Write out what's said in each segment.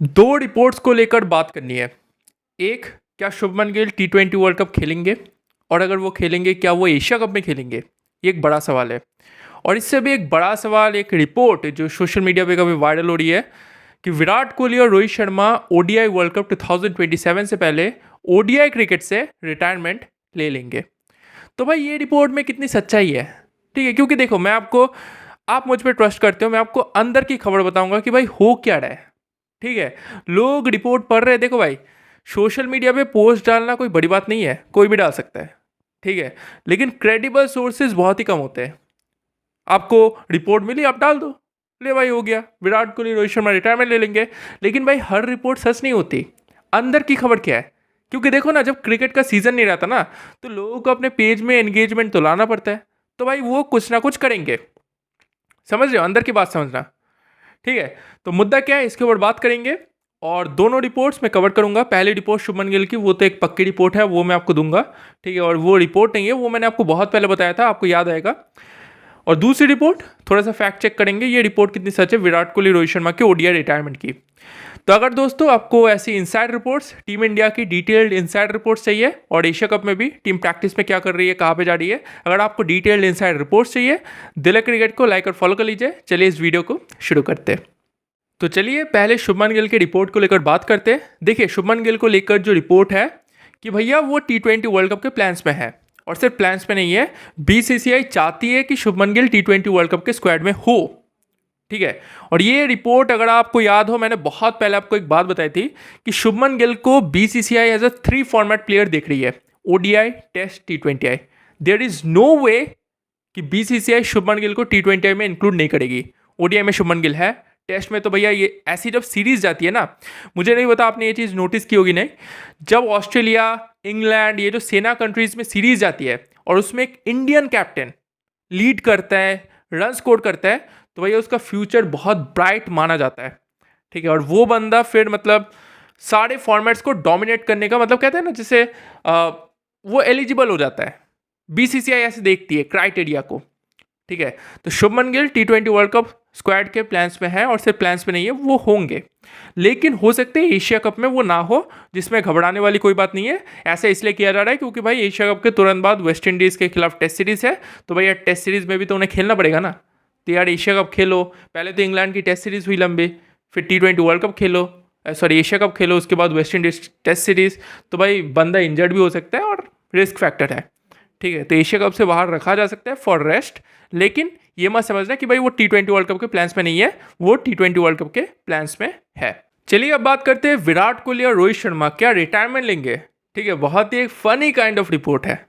दो रिपोर्ट्स को लेकर बात करनी है। एक, क्या Shubman Gill T20 world cup खेलेंगे, और अगर वो खेलेंगे क्या वो एशिया कप में खेलेंगे, ये एक बड़ा सवाल है। और इससे भी एक बड़ा सवाल, एक रिपोर्ट जो सोशल मीडिया पे काफ़ी वायरल हो रही है कि विराट कोहली और Rohit Sharma ODI world Cup 2027 से पहले ओडीआई क्रिकेट से रिटायरमेंट ले लेंगे। तो भाई ये रिपोर्ट में कितनी सच्चाई है, ठीक है, क्योंकि देखो आप मुझ पर ट्रस्ट करते हो, मैं आपको अंदर की खबर बताऊंगा कि भाई हो क्या रहा है। ठीक है, लोग रिपोर्ट पढ़ रहे हैं। देखो भाई, सोशल मीडिया पे पोस्ट डालना कोई बड़ी बात नहीं है, कोई भी डाल सकता है, ठीक है, लेकिन क्रेडिबल सोर्सेज बहुत ही कम होते हैं। आपको रिपोर्ट मिली, आप डाल दो, ले भाई हो गया, विराट कोहली रोहित शर्मा रिटायरमेंट ले लेंगे। लेकिन भाई हर रिपोर्ट सच नहीं होती, अंदर की खबर क्या है। क्योंकि देखो ना, जब क्रिकेट का सीजन नहीं रहता ना, तो लोगों को अपने पेज में एंगेजमेंट तो लाना पड़ता है, तो भाई वो कुछ ना कुछ करेंगे। समझ रहे हो, अंदर की बात समझना। ठीक है, तो मुद्दा क्या है, इसके ऊपर बात करेंगे। और दोनों रिपोर्ट्स मैं कवर करूंगा। पहली रिपोर्ट शुभमन गिल की, वो तो एक पक्की रिपोर्ट है, वो मैं आपको दूंगा, ठीक है, और वो रिपोर्ट नहीं है, वो मैंने आपको बहुत पहले बताया था, आपको याद आएगा। और दूसरी रिपोर्ट थोड़ा सा फैक्ट चेक करेंगे, ये रिपोर्ट कितनी सच है विराट कोहली रोहित शर्मा की ओडीआई रिटायरमेंट की। तो अगर दोस्तों आपको ऐसी इनसाइड रिपोर्ट्स, टीम इंडिया की डिटेल्ड इनसाइड रिपोर्ट्स चाहिए, और एशिया कप में भी टीम प्रैक्टिस में क्या कर रही है, कहाँ पे जा रही है, अगर आपको डिटेल्ड इनसाइड रिपोर्ट्स चाहिए, दिल क्रिकेट को लाइक और फॉलो कर लीजिए। चलिए इस वीडियो को शुरू करते हैं। तो चलिए पहले शुभमन गिल के रिपोर्ट को लेकर बात करते हैं। देखिए, शुभमन गिल को लेकर जो रिपोर्ट है कि भैया वो T20 वर्ल्ड कप के प्लान्स में है, और सिर्फ प्लान्स में नहीं है, बीसीसीआई चाहती है कि Shubman Gill T20 world cup के स्क्वाड में हो। ठीक है, और ये रिपोर्ट अगर आपको याद हो, मैंने बहुत पहले आपको एक बात बताई थी कि शुभमन गिल को BCCI as a 3 format player देख रही है, ODI, test, T20I। There is no way कि बीसीसीआई शुभमन गिल को T20I में इंक्लूड नहीं करेगी। ओडीआई में शुभमन गिल है, टेस्ट में तो भैया ये ऐसी जब सीरीज जाती है ना, मुझे नहीं पता आपने ये चीज़ नोटिस की होगी नहीं, जब ऑस्ट्रेलिया, इंग्लैंड, ये जो सेना कंट्रीज में सीरीज जाती है और उसमें एक इंडियन कैप्टन लीड करता है, रन स्कोर करता है, तो भैया उसका फ्यूचर बहुत ब्राइट माना जाता है। ठीक है, और वो बंदा फिर मतलब सारे फॉर्मेट्स को डोमिनेट करने का, मतलब कहते हैं ना जैसे वो एलिजिबल हो जाता है। बीसीसीआई ऐसे देखती है क्राइटेरिया को। ठीक है, तो Shubman Gill T20 world cup squad के प्लान्स में है, और सिर्फ प्लान्स में नहीं है, वो होंगे, लेकिन हो सकते हैं एशिया कप में वो ना हो, जिसमें घबराने वाली कोई बात नहीं है। ऐसा इसलिए किया जा रहा है क्योंकि भाई एशिया कप के तुरंत बाद वेस्ट इंडीज़ के खिलाफ टेस्ट सीरीज़ है, तो भाई यार टेस्ट सीरीज़ में भी तो उन्हें खेलना पड़ेगा ना। तो यार एशिया कप खेलो, पहले तो इंग्लैंड की टेस्ट सीरीज़ हुई लंबी, फिर T20 वर्ल्ड कप खेलो, सॉरी एशिया कप खेलो, उसके बाद वेस्ट इंडीज़ टेस्ट सीरीज़, तो भाई बंदा इंजर्ड भी हो सकता है और रिस्क फैक्टर है। ठीक है, तो एशिया कप से बाहर रखा जा सकता है फॉर रेस्ट, लेकिन ये मत समझना कि भाई वो T20 वर्ल्ड कप के प्लान्स में नहीं है, वो T20 वर्ल्ड कप के प्लान्स में है। चलिए अब बात करते हैं विराट कोहली और रोहित शर्मा क्या रिटायरमेंट लेंगे। ठीक है, बहुत ही एक फनी काइंड ऑफ रिपोर्ट है।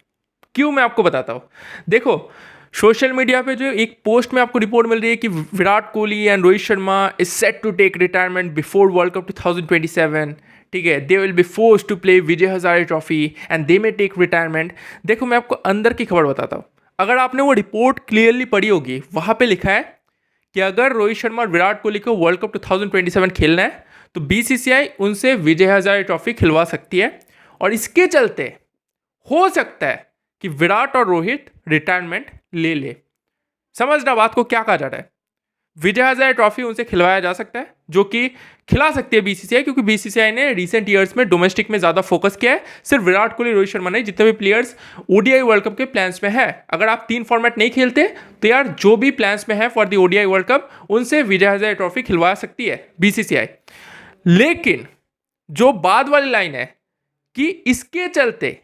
क्यों, मैं आपको बताता हूँ। देखो, सोशल मीडिया पे जो एक पोस्ट में आपको रिपोर्ट मिल रही है कि Virat Kohli and Rohit Sharma is set to take retirement before World Cup 2027। ठीक है, they will be forced to play Vijay Hazare Trophy and they may take retirement. देखो, मैं आपको अंदर की खबर बताता हूँ। अगर आपने वो रिपोर्ट क्लियरली पढ़ी होगी, वहाँ पे लिखा है कि अगर रोहित शर्मा और विराट कोहली को वर्ल्ड कप 2027 खेलना है तो बीसीसीआई उनसे विजय हजारे ट्रॉफी खिलवा सकती है, और इसके चलते हो सकता है कि विराट और रोहित रिटायरमेंट ले ले। समझना बात को क्या कहा जा रहा है। विजय हजारे ट्रॉफी उनसे खिलवाया जा सकता है, जो कि खिला सकती है बीसीसीआई, क्योंकि बीसीसीआई ने रिसेंट ईयर्स में डोमेस्टिक में ज़्यादा फोकस किया है। सिर्फ विराट कोहली, रोहित शर्मा नहीं, जितने भी प्लेयर्स ओडीआई वर्ल्ड कप के प्लान्स में है, अगर आप 3 फॉर्मेट नहीं खेलते तो यार जो भी प्लान्स में है for the ODI world cup, उनसे विजय हजारे ट्रॉफी खिलवा सकती है बीसीसीआई। लेकिन जो बाद वाली लाइन है कि इसके चलते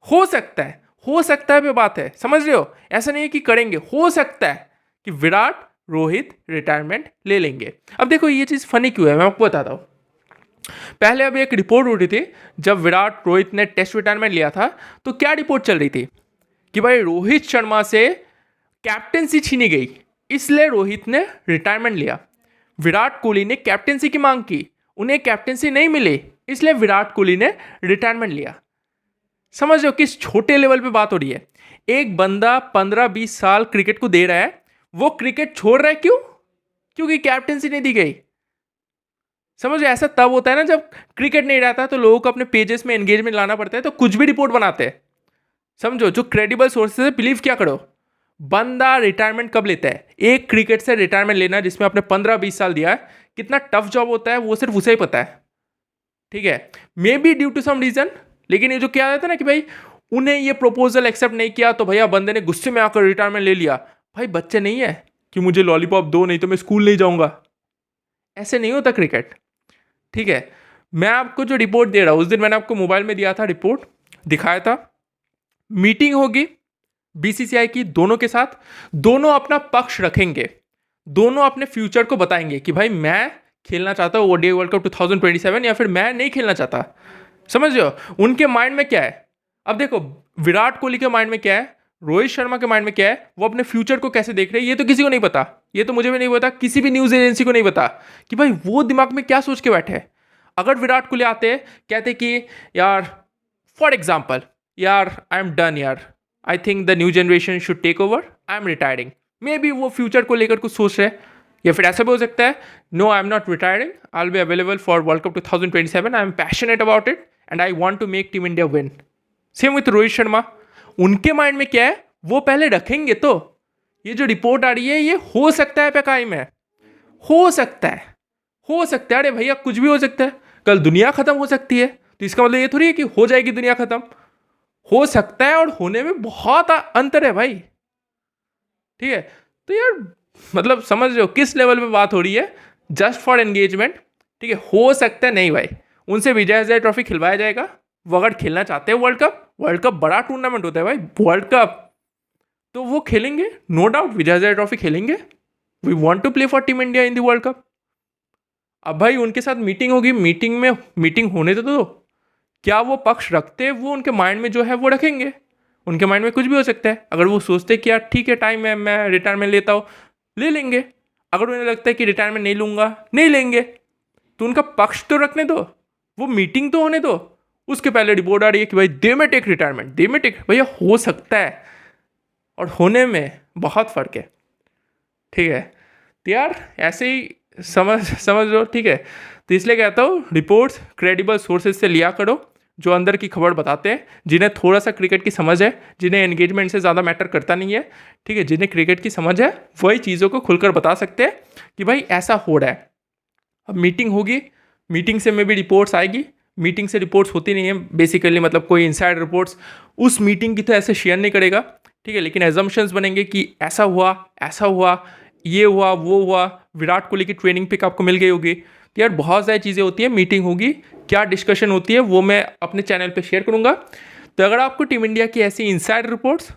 हो सकता है पे बात है, समझ रहे हो, ऐसा नहीं है कि करेंगे, हो सकता है कि विराट रोहित रिटायरमेंट ले लेंगे। अब देखो ये चीज़ फनी क्यों है, मैं आपको बताता हूँ। पहले अभी एक रिपोर्ट उठी थी, जब विराट रोहित ने टेस्ट रिटायरमेंट लिया था, तो क्या रिपोर्ट चल रही थी कि भाई रोहित शर्मा से कैप्टेंसी छीनी गई, इसलिए रोहित ने रिटायरमेंट लिया। विराट कोहली ने कैप्टेंसी की मांग की, उन्हें कैप्टेंसी नहीं मिली, इसलिए विराट कोहली ने रिटायरमेंट लिया। समझ लो किस छोटे लेवल पे बात हो रही है। एक बंदा 15-20 साल क्रिकेट को दे रहा है, वो क्रिकेट छोड़ रहा है, क्यों? क्योंकि कैप्टेंसी नहीं दी गई। समझ लो, ऐसा तब होता है ना जब क्रिकेट नहीं रहता, तो लोगों को अपने पेजेस में एंगेजमेंट लाना पड़ता है, तो कुछ भी रिपोर्ट बनाते हैं। समझो, जो क्रेडिबल सोर्सेज है, बिलीव क्या करो। बंदा रिटायरमेंट कब लेता है? एक क्रिकेट से रिटायरमेंट लेना जिसमें आपने 15-20 साल दिया है, कितना टफ जॉब होता है वो सिर्फ उसे ही पता है, ठीक है। May be due to some reason, लेकिन ये जो क्या रहता है ना कि भाई उन्हें ये प्रपोजल एक्सेप्ट नहीं किया तो भैया बंदे ने गुस्से में आकर रिटायरमेंट ले लिया। भाई बच्चे नहीं है कि मुझे लॉलीपॉप दो नहीं तो मैं स्कूल नहीं जाऊंगा, ऐसे नहीं होता क्रिकेट, ठीक है। मैं आपको जो रिपोर्ट दे रहा हूँ, उस दिन मैंने आपको मोबाइल में दिया था, रिपोर्ट दिखाया था। मीटिंग होगी बीसीसीआई की दोनों के साथ, दोनों अपना पक्ष रखेंगे, दोनों अपने फ्यूचर को बताएंगे कि भाई मैं खेलना चाहता हूँ ओडीआई वर्ल्ड कप 2027 या फिर मैं नहीं खेलना चाहता। समझ रहे हो उनके माइंड में क्या है। अब देखो विराट कोहली के माइंड में क्या है, रोहित शर्मा के माइंड में क्या है, वो अपने फ्यूचर को कैसे देख रहे हैं ये तो किसी को नहीं पता, ये तो मुझे भी नहीं पता, किसी भी न्यूज़ एजेंसी को नहीं पता कि भाई वो दिमाग में क्या सोच के बैठे हैं। अगर विराट कोहली आते कहते कि यार फॉर एग्जाम्पल यार आई एम डन यार, I think the new generation should take over, I am retiring, may be वो फ्यूचर को लेकर कुछ सोच रहे हैं। या फिर ऐसा भी हो सकता है no I am not retiring, I will be available for World Cup 2027, I am passionate about it and I want to make team India win. Same with Rohit Sharma, उनके माइंड में क्या है वो पहले रखेंगे। तो ये जो रिपोर्ट आ रही है ये हो सकता है पैकाई में, हो सकता है, हो सकता है, अरे भैया कुछ भी हो सकता है, कल दुनिया खत्म हो सकती है, तो इसका मतलब ये थोड़ी है कि हो जाएगी दुनिया खत्म, हो सकता है और होने में बहुत अंतर है भाई, ठीक है। तो यार मतलब समझ रहे हो किस लेवल पे बात हो रही है, जस्ट फॉर एंगेजमेंट, ठीक है। हो सकता है नहीं भाई, उनसे विजय हजारे ट्रॉफी खिलवाया जाएगा, वो अगर खेलना चाहते हैं वर्ल्ड कप बड़ा टूर्नामेंट होता है भाई वर्ल्ड कप, तो वो खेलेंगे no doubt, Vijay Hazare Trophy खेलेंगे, we want to play for team India in the World Cup. अब भाई उनके साथ मीटिंग होगी, मीटिंग होने तो क्या वो पक्ष रखते हैं, वो उनके माइंड में जो है वो रखेंगे, उनके माइंड में कुछ भी हो सकता है। अगर वो सोचते कि यार ठीक है टाइम है मैं रिटायरमेंट लेता हूँ, ले लेंगे। अगर उन्हें लगता है कि रिटायरमेंट नहीं लूँगा, नहीं लेंगे। तो उनका पक्ष तो रखने दो, वो मीटिंग तो होने दो, उसके पहले रिपोर्ट आ रही है कि भाई दे में टेक रिटायरमेंट, दे में टेक, भैया हो सकता है और होने में बहुत फ़र्क है, ठीक है। तो यार ऐसे ही समझ लो, ठीक है। तो इसलिए कहता हूँ रिपोर्ट्स क्रेडिबल सोर्सेज से लिया करो, जो अंदर की खबर बताते हैं, जिन्हें थोड़ा सा क्रिकेट की समझ है, जिन्हें एंगेजमेंट से ज़्यादा मैटर करता नहीं है, ठीक है। जिन्हें क्रिकेट की समझ है वही चीज़ों को खुलकर बता सकते हैं कि भाई ऐसा हो रहा है। अब मीटिंग होगी, मीटिंग से में भी रिपोर्ट्स आएगी, मीटिंग से रिपोर्ट्स होती नहीं है बेसिकली, मतलब कोई इनसाइड रिपोर्ट्स उस मीटिंग की तो ऐसे शेयर नहीं करेगा, ठीक है। लेकिन एजम्पशंस बनेंगे कि ऐसा हुआ, ये हुआ, वो हुआ, विराट कोहली की ट्रेनिंग पिक आपको मिल गई होगी। तो यार बहुत सारी चीज़ें होती है, मीटिंग होगी, क्या डिस्कशन होती है वो मैं अपने चैनल पे शेयर करूँगा। तो अगर आपको टीम इंडिया की ऐसी inside reports,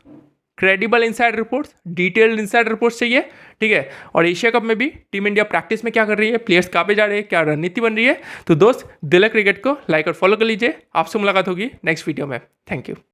credible inside reports, detailed inside reports चाहिए, ठीक है, और एशिया कप में भी टीम इंडिया प्रैक्टिस में क्या कर रही है, प्लेयर्स कहाँ पे जा रहे हैं, क्या रणनीति बन रही है, तो दोस्त दिल क्रिकेट को लाइक और फॉलो कर लीजिए। आपसे मुलाकात होगी नेक्स्ट वीडियो में। Thank you.